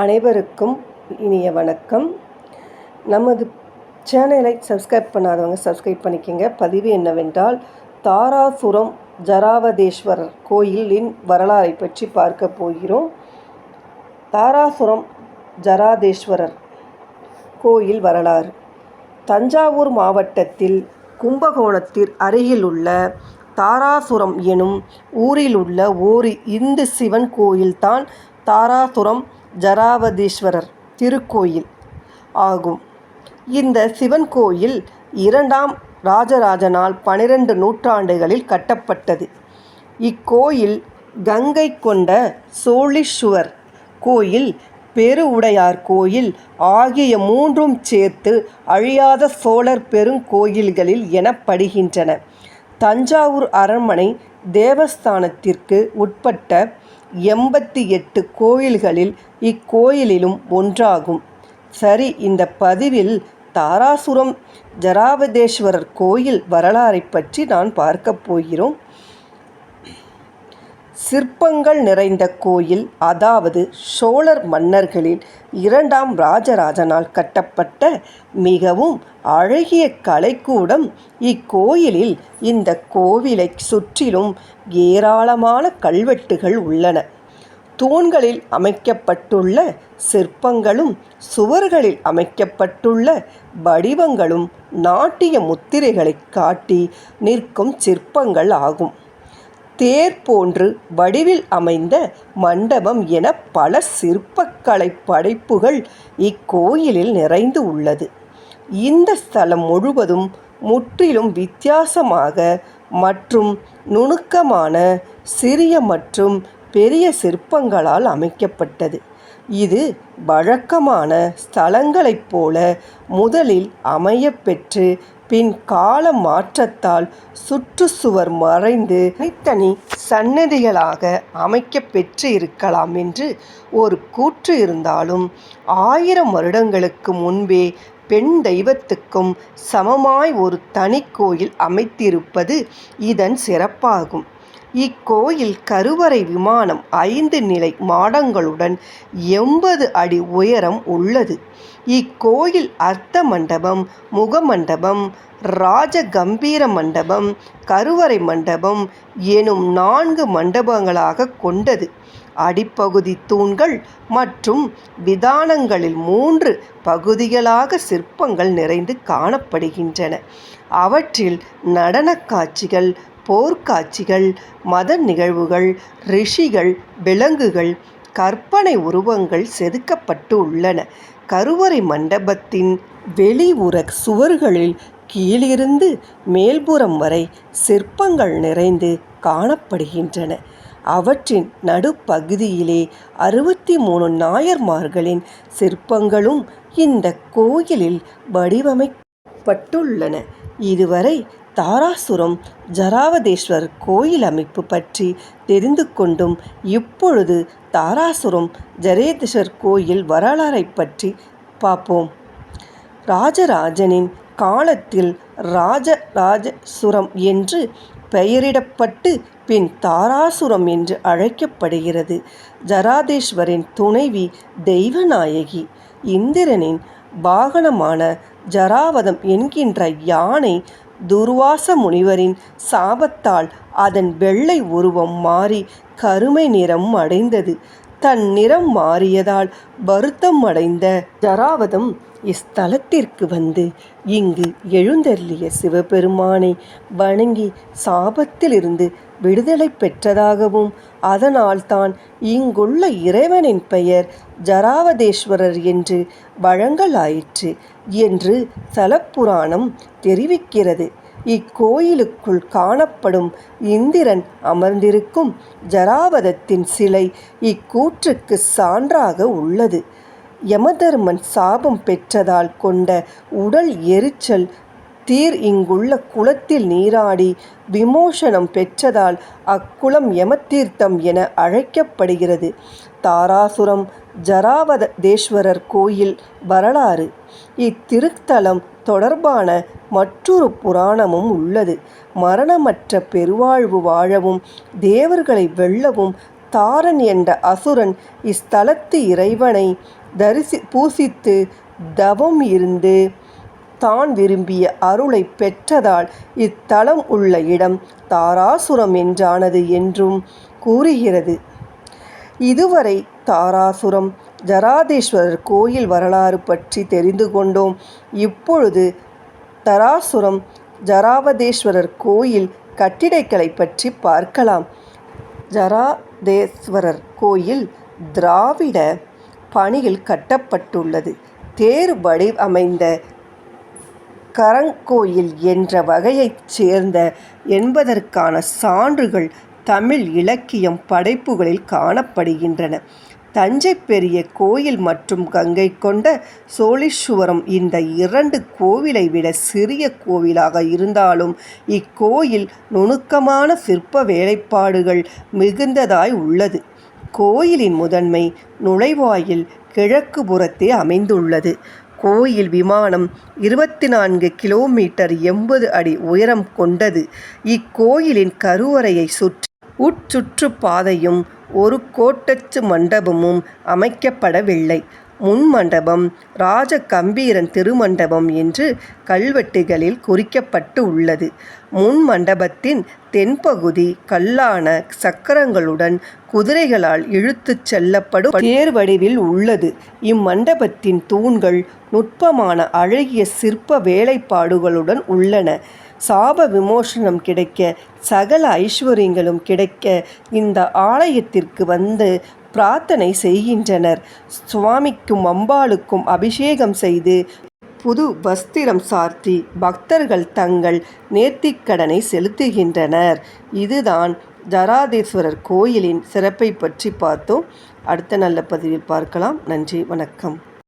அனைவருக்கும் இனிய வணக்கம். நமது சேனலை சப்ஸ்கிரைப் பண்ணாதவங்க சப்ஸ்கிரைப் பண்ணிக்கோங்க. பதிவு என்னவென்றால், தாராசுரம் ஜராவதேஸ்வரர் கோயிலின் வரலாறை பற்றி பார்க்க போகிறோம். தாராசுரம் ஜராதேஸ்வரர் கோயில் வரலாறு. தஞ்சாவூர் மாவட்டத்தில் கும்பகோணத்திற்கு அருகிலுள்ள தாராசுரம் எனும் ஊரிலுள்ள ஓர் இந்து சிவன் கோயில்தான் தாராசுரம் ஜராவதீஸ்வரர் திருக்கோயில் ஆகும். இந்த சிவன் கோயில் 2ஆம் ராஜராஜனால் 12 நூற்றாண்டுகளில் கட்டப்பட்டது. இக்கோயில் கங்கை கொண்ட சோழீஸ்வரர் கோயில், பெருவுடையார் கோயில் ஆகிய 3ம் சேர்த்து அழியாத சோழர் பெருங்கோயில்களில் எனப்படுகின்றன. தஞ்சாவூர் அரண்மனை தேவஸ்தானத்திற்கு உட்பட்ட 88 கோயில்களில் இக்கோயிலும் ஒன்றாகும். சரி, இந்த பதிவில் தாராசுரம் ஜராவதேஸ்வரர் கோயில் வரலாறை பற்றி நான் பார்க்க போகிறோம். சிற்பங்கள் நிறைந்த கோயில், அதாவது சோழர் மன்னர்களில் 2ஆம் ராஜராஜனால் கட்டப்பட்ட மிகவும் அழகிய கலைக்கூடம் இக்கோயிலில். இந்த கோவிலை சுற்றிலும் ஏராளமான கல்வெட்டுகள் உள்ளன. தூண்களில் அமைக்கப்பட்டுள்ள சிற்பங்களும் சுவர்களில் அமைக்கப்பட்டுள்ள வடிவங்களும் நாட்டிய முத்திரைகளை காட்டி நிற்கும் சிற்பங்கள் ஆகும். தேர் போன்று வடிவில் அமைந்த மண்டபம் என பல சிற்பக்கலை படைப்புகள் இக்கோயிலில் நிறைந்து உள்ளது. இந்த ஸ்தலம் முழுவதும் முற்றிலும் வித்தியாசமாக மற்றும் நுணுக்கமான சிறிய மற்றும் பெரிய சிற்பங்களால் அமைக்கப்பட்டது. இது வழக்கமான ஸ்தலங்களைப் போல முதலில் அமையப்பெற்று பின் கால மாற்றத்தால் சுற்றுச்சுவர் மறைந்து தனித்தனி சன்னதிகளாக அமைக்கப் பெற்று இருக்கலாம் என்று ஒரு கூற்று இருந்தாலும், 1000 வருடங்களுக்கு முன்பே பெண் தெய்வத்துக்கும் சமமாய் ஒரு தனி கோயில் அமைத்திருப்பது இதன் சிறப்பாகும். இக்கோயில் கருவறை விமானம் 5 நிலை மாடங்களுடன் 80 அடி உயரம் உள்ளது. இக்கோயில் அர்த்த மண்டபம், முகமண்டபம், ராஜ கம்பீர மண்டபம், கருவறை மண்டபம் எனும் 4 மண்டபங்களாக கொண்டது. அடிப்பகுதி தூண்கள் மற்றும் விதானங்களில் 3 பகுதிகளாக சிற்பங்கள் நிறைந்து காணப்படுகின்றன. அவற்றில் நடனக் காட்சிகள், போர்க்காட்சிகள், மத நிகழ்வுகள், ரிஷிகள், விலங்குகள், கற்பனை உருவங்கள் செதுக்கப்பட்டு உள்ளன. கருவறை மண்டபத்தின் வெளிப்புற சுவர்களில் கீழிருந்து மேல்புறம் வரை சிற்பங்கள் நிறைந்து காணப்படுகின்றன. அவற்றின் நடுப்பகுதியிலே 63 நாயன்மார்களின் சிற்பங்களும் இந்த கோயிலில் வடிவமைக்கப்பட்டுள்ளன. இதுவரை தாராசுரம் ஜராவதேஸ்வரர் கோயில் அமைப்பு பற்றி தெரிந்து கொண்டும், இப்பொழுது தாராசுரம் ஜராவதேஸ்வரர் கோயில் வரலாறை பற்றி பார்ப்போம். ராஜராஜனின் காலத்தில் ராஜராஜசுரம் என்று பெயரிடப்பட்டு பின் தாராசுரம் என்று அழைக்கப்படுகிறது. ஜராதேஸ்வரின் துணைவி தெய்வநாயகி. இந்திரனின் வாகனமான ஜராவதம் என்கின்ற யானை துர்வாச முனிவரின் சாபத்தால் அதன் வெள்ளை உருவம் மாறி கருமை நிறம் அடைந்தது. தன் நிறம் மாறியதால் வருத்தம் அடைந்த ஜராவதம் இஸ்தலத்திற்கு வந்து இங்கு எழுந்தருளிய சிவபெருமானை வணங்கி சாபத்திலிருந்து விடுதலை பெற்றதாகவும், அதனால் தான் இங்குள்ள இறைவனின் பெயர் ஜராவதேஸ்வரர் என்று வழங்கலாயிற்று என்று தலப்புராணம் தெரிவிக்கிறது. இக்கோயிலுக்குள் காணப்படும் இந்திரன் அமர்ந்திருக்கும் ஜராவதத்தின் சிலை இக்கூற்றுக்கு சான்றாக உள்ளது. யமதர்மன் சாபம் பெற்றதால் கொண்ட உடல் எரிச்சல் தீர் இங்குள்ள குளத்தில் நீராடி விமோசனம் பெற்றதால் அக்குளம் யமதீர்த்தம் என அழைக்கப்படுகிறது. தாராசுரம் ஜராவதேஸ்வரர் கோயில் வரலாறு. இத்திருத்தலம் தொடர்பான மற்றொரு புராணமும் உள்ளது. மரணமற்ற பெருவாழ்வு வாழவும், தேவர்களை வெல்லவும் தாரன் என்ற அசுரன் இஸ்தலத்து இறைவனை பூசித்து தவம் இருந்து தான் விரும்பிய அருளை பெற்றதால் இத்தலம் உள்ள இடம் தாராசுரம் என்றானது என்றும் கூறுகிறது. இதுவரை தாராசுரம் ஜராதேஸ்வரர் கோயில் வரலாறு பற்றி தெரிந்து கொண்டோம். இப்பொழுது தாராசுரம் ஜராவதேஸ்வரர் கோயில் கட்டிடக்கலை பற்றி பார்க்கலாம். ஜராதேஸ்வரர் கோயில் திராவிட பணியில் கட்டப்பட்டுள்ளது. தேர் வடிவமைந்த கரங்கோயில் என்ற வகையைச் சேர்ந்த என்பதற்கான சான்றுகள் தமிழ் இலக்கியம் படைப்புகளில் காணப்படுகின்றன. தஞ்சை பெரிய கோயில் மற்றும் கங்கை கொண்ட சோழீஸ்வரம் இந்த இரண்டு கோவிலை விட சிறிய கோவிலாக இருந்தாலும் இக்கோயில் நுணுக்கமான சிற்ப வேலைப்பாடுகள் மிகுந்ததாய் உள்ளது. கோயிலின் முதன்மை நுழைவாயில் கிழக்கு புறத்தே அமைந்துள்ளது. கோயில் விமானம் 24 கிலோமீட்டர் 80 அடி உயரம் கொண்டது. இக்கோயிலின் கருவறையை சுற்றி உட்சுற்றுப்பாதையும் ஒரு கோட்டச்சு மண்டபமும் அமைக்கப்படவில்லை. முன் மண்டபம் ராஜ கம்பீரன் திருமண்டபம் என்று கல்வெட்டுகளில் குறிக்கப்பட்டு உள்ளது. முன் மண்டபத்தின் தென்பகுதி கல்லான சக்கரங்களுடன் குதிரைகளால் இழுத்துச் செல்லப்படும் தேர் வடிவில் உள்ளது. இம்மண்டபத்தின் தூண்கள் நுட்பமான அழகிய சிற்ப வேலைப்பாடுகளுடன் உள்ளன. சாப விமோசனம் கிடைக்க, சகல ஐஸ்வர்யங்களும் கிடைக்க இந்த ஆலயத்திற்கு வந்து பிரார்த்தனை செய்கின்றனர். சுவாமிக்கும் அம்பாளுக்கும் அபிஷேகம் செய்து புது வஸ்திரம் சார்த்தி பக்தர்கள் தங்கள் நேர்த்திக்கடனை செலுத்துகின்றனர். இதுதான் ஜராதேஸ்வரர் கோயிலின் சிறப்பை பற்றி பார்த்தோம். அடுத்த நல்ல பதிவில் பார்க்கலாம். நன்றி, வணக்கம்.